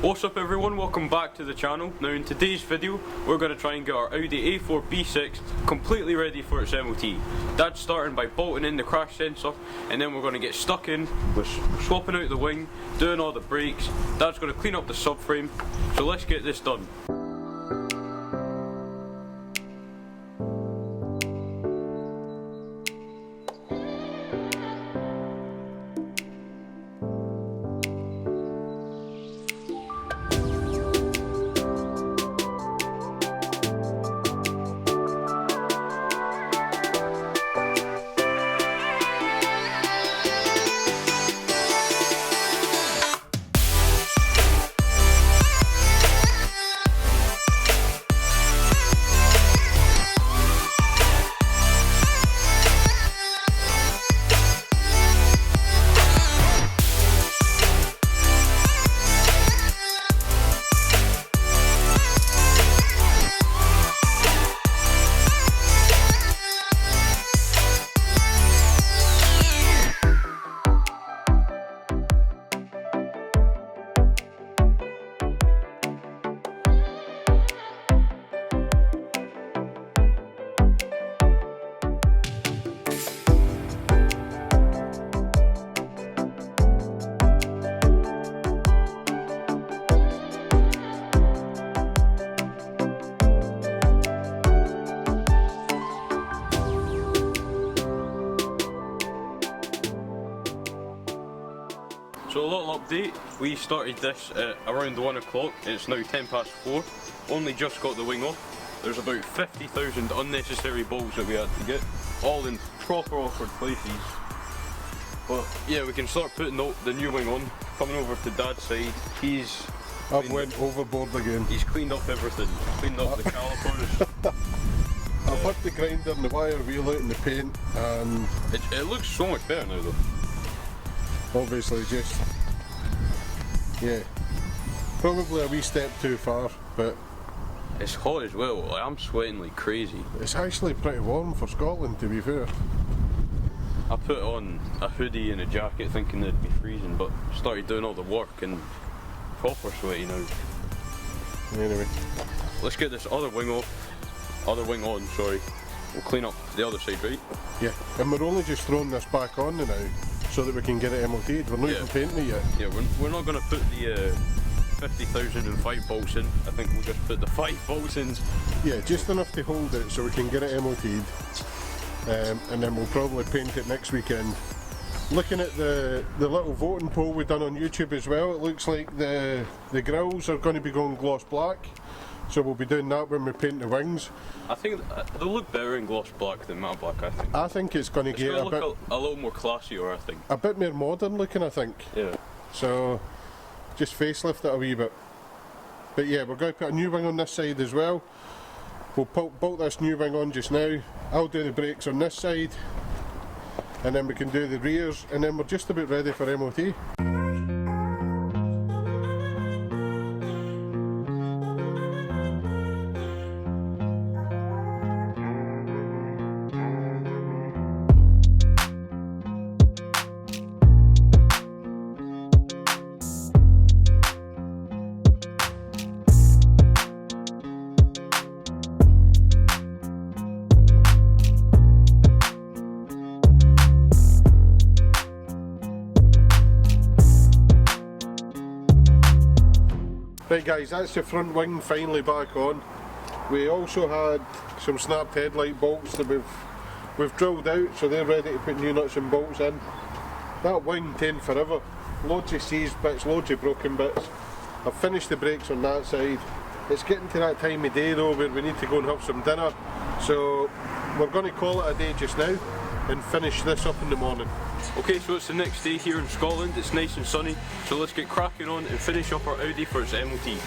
What's up everyone, welcome back to the channel. Now in today's video we're going to try and get our Audi A4 B6 completely ready for its MOT. That's starting by bolting in the crash sensor, and then we're going to get stuck in with swapping out the wing, doing all the brakes. That's going to clean up the subframe, so let's get this done. So a little update, we started this at around 1 o'clock, it's now 10 past 4, only just got the wing off. There's about 50,000 unnecessary bolts that we had to get, all in proper awkward places. But yeah, we can start putting the new wing on. Coming over to Dad's side, he's went overboard again. He's cleaned up everything, cleaned up the calipers. I've had the grinder and the wire wheel out and the paint, and it looks so much better now though. Obviously just, yeah, probably a wee step too far, but it's hot as well. Like, I'm sweating like crazy. It's actually pretty warm for Scotland, to be fair. I put on a hoodie and a jacket thinking it'd be freezing, but started doing all the work and proper sweaty now. Anyway, let's get this other wing on, sorry. We'll clean up the other side, right? Yeah, and we're only just throwing this back on now so that we can get it MOT'd. We're not even painting it yet. Yeah, we're not going to put the 50,005 bolts in. I think we'll just put the 5 bolts in. Yeah, just enough to hold it so we can get it MOT'd. And then we'll probably paint it next weekend. Looking at the little voting poll we done on YouTube as well, it looks like the grills are going to be going gloss black. So we'll be doing that when we paint the wings. I think they'll look better in gloss black than matte black, I think. I think it's going to get a little more classier, I think. A bit more modern looking, I think. Yeah. So, just facelift it a wee bit. But yeah, we're going to put a new wing on this side as well. We'll bolt this new wing on just now. I'll do the brakes on this side. And then we can do the rears. And then we're just about ready for MOT. Right guys, that's the front wing finally back on. We also had some snapped headlight bolts that we've drilled out, so they're ready to put new nuts and bolts in. That wing taken forever. Loads of seized bits, loads of broken bits. I've finished the brakes on that side. It's getting to that time of day though where we need to go and have some dinner. So we're going to call it a day just now and finish this up in the morning. Okay, so it's the next day here in Scotland, it's nice and sunny, so let's get cracking on and finish up our Audi for its MOT.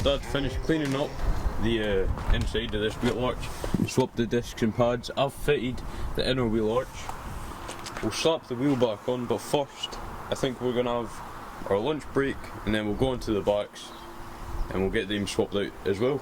Dad finished cleaning up the inside of this wheel arch, swapped the discs and pads. I've fitted the inner wheel arch. We'll slap the wheel back on, but first I think we're going to have our lunch break and then we'll go into the backs and we'll get them swapped out as well.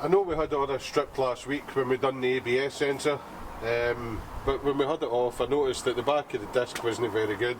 I know we had it on a strip last week when we done the ABS sensor, but when we had it off I noticed that the back of the disc wasn't very good.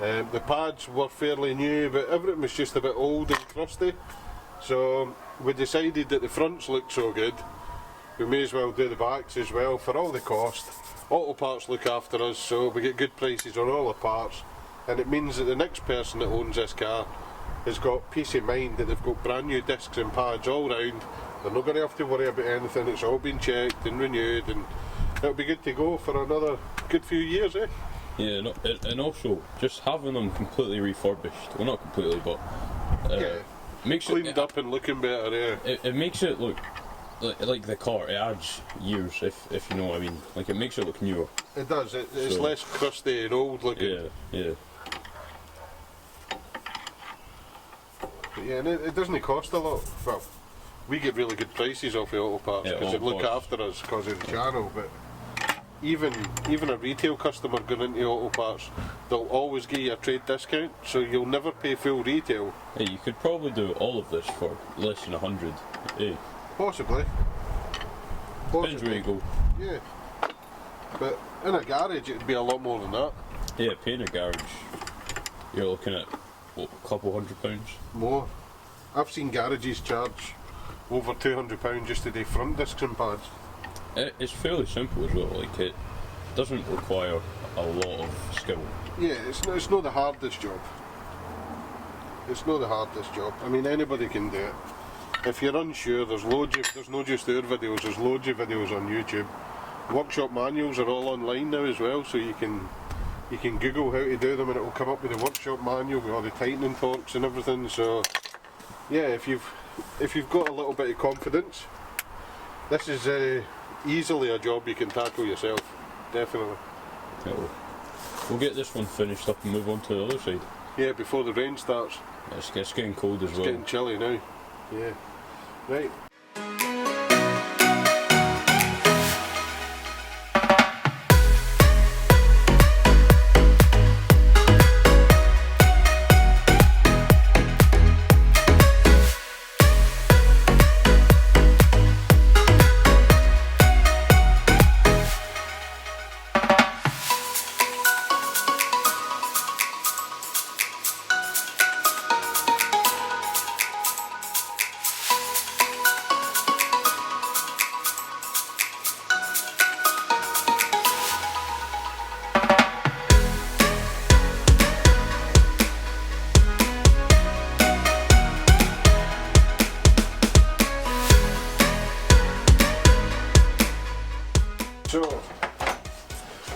The pads were fairly new, but everything was just a bit old and crusty, so we decided that the fronts looked so good we may as well do the backs as well for all the cost. AUTOPARTS look after us, so we get good prices on all the parts, and it means that the next person that owns this car has got peace of mind that they've got brand new discs and pads all round. They're not going to have to worry about anything, it's all been checked and renewed, and it'll be good to go for another good few years, eh? Yeah, no, and also just having them completely refurbished, well not completely, but Yeah, makes cleaned up and looking better, yeah. It makes it look like the car, it adds years, if you know what I mean. Like, it makes it look newer. It does, it's So- less crusty and old looking. Yeah. But yeah, and it doesn't cost a lot. Well, we get really good prices off the AUTOPARTS Yeah, because they look AUTOPARTS. after us because of the channel, but even a retail customer going into AUTOPARTS, they'll always give you a trade discount, so you'll never pay full retail. Hey, you could probably do all of this for less than 100. Hey, Possibly. depends where you go. Yeah. But in a garage it'd be a lot more than that. Yeah, paying a garage, you're looking at what, a couple £100. More. I've seen garages charge over £200 just to do front discs and pads. It's fairly simple as well. Like, it doesn't require a lot of skill. Yeah, it's not the hardest job. It's not the hardest job. I mean, anybody can do it. If you're unsure, there's not just our videos, there's loads of videos on YouTube. Workshop manuals are all online now as well, so you can Google how to do them and it will come up with the workshop manual with all the tightening torques and everything. So yeah, if you've got a little bit of confidence, this is easily a job you can tackle yourself, definitely. Yeah, we'll get this one finished up and move on to the other side. Yeah, before the rain starts. It's getting cold as It's well. getting chilly now. Yeah. Right. So,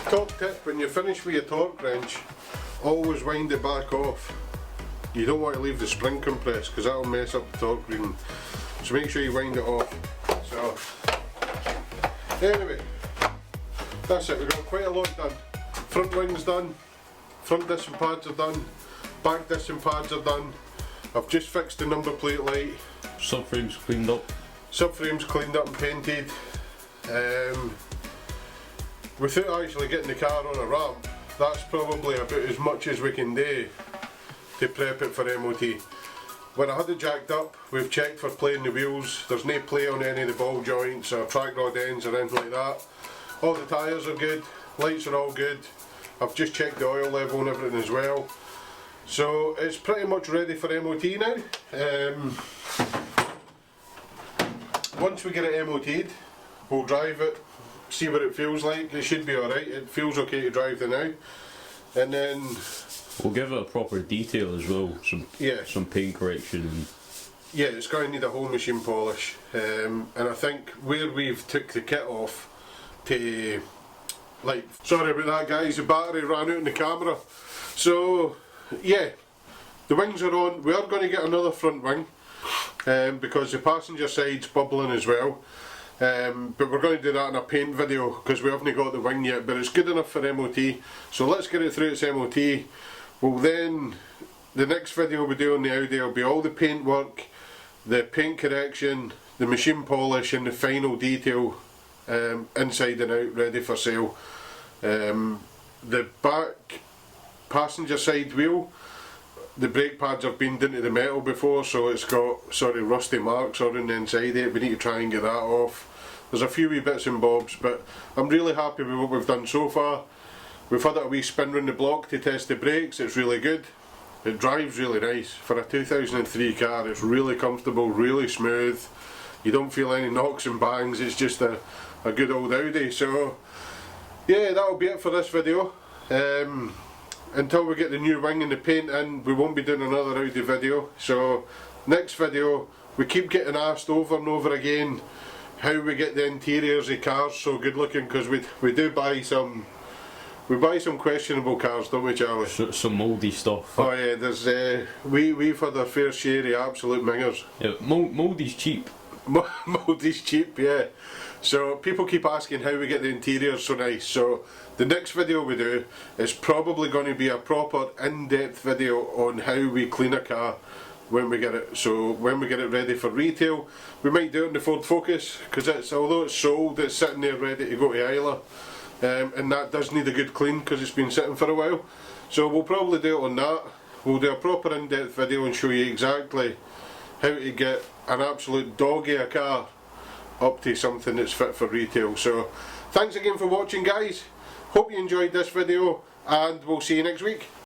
top tip, when you're finished with your torque wrench, always wind it back off. You don't want to leave the spring compressed because that'll mess up the torque reading. So make sure you wind it off. So, anyway, that's it, we've got quite a lot done. Front wing's done, front disc and pads are done, back disc and pads are done. I've just fixed the number plate light. Subframe's cleaned up. Subframe's cleaned up and painted. Without actually getting the car on a ramp, that's probably about as much as we can do to prep it for MOT. When I had it jacked up, we've checked for play in the wheels. There's no play on any of the ball joints or track rod ends or anything like that. All the tyres are good, lights are all good. I've just checked the oil level and everything as well. So it's pretty much ready for MOT now. Once we get it MOT'd, we'll drive it, see what it feels like. It should be alright, it feels okay to drive the now. And then we'll give it a proper detail as well, some paint correction. And yeah, it's going to need a whole machine polish. And I think where we've took the kit off to, like, sorry about that guys, the battery ran out in the camera. So yeah, the wings are on. We are going to get another front wing because the passenger side's bubbling as well. But we're going to do that in a paint video because we haven't got the wing yet, but it's good enough for MOT. So let's get it through its MOT. Well then, the next video we do on the Audi will be all the paint work, the paint correction, the machine polish and the final detail inside and out, ready for sale. The back passenger side wheel, the brake pads have been into the metal before, so it's got sort of rusty marks on the inside of it. We need to try and get that off. There's a few wee bits and bobs, but I'm really happy with what we've done so far. We've had it a wee spin round the block to test the brakes. It's really good. It drives really nice. For a 2003 car, it's really comfortable, really smooth. You don't feel any knocks and bangs. It's just a good old Audi. So yeah, that'll be it for this video. Until we get the new wing and the paint in, we won't be doing another Audi video. So next video, we keep getting asked over and over again how we get the interiors of cars so good looking, because we do buy some questionable cars, don't we, Charlie? some mouldy stuff. Oh yeah, there's we've had our fair share of absolute mingers. Yeah, mouldy's cheap. Mouldy's cheap, yeah. So people keep asking how we get the interiors so nice. So the next video we do is probably going to be a proper in-depth video on how we clean a car when we get it. So when we get it ready for retail, we might do it in the Ford Focus, because although it's sold, it's sitting there ready to go to Isla, and that does need a good clean because it's been sitting for a while. So we'll probably do it on that. We'll do a proper in-depth video and show you exactly how to get an absolute doggy a car up to something that's fit for retail. So thanks again for watching guys, hope you enjoyed this video and we'll see you next week.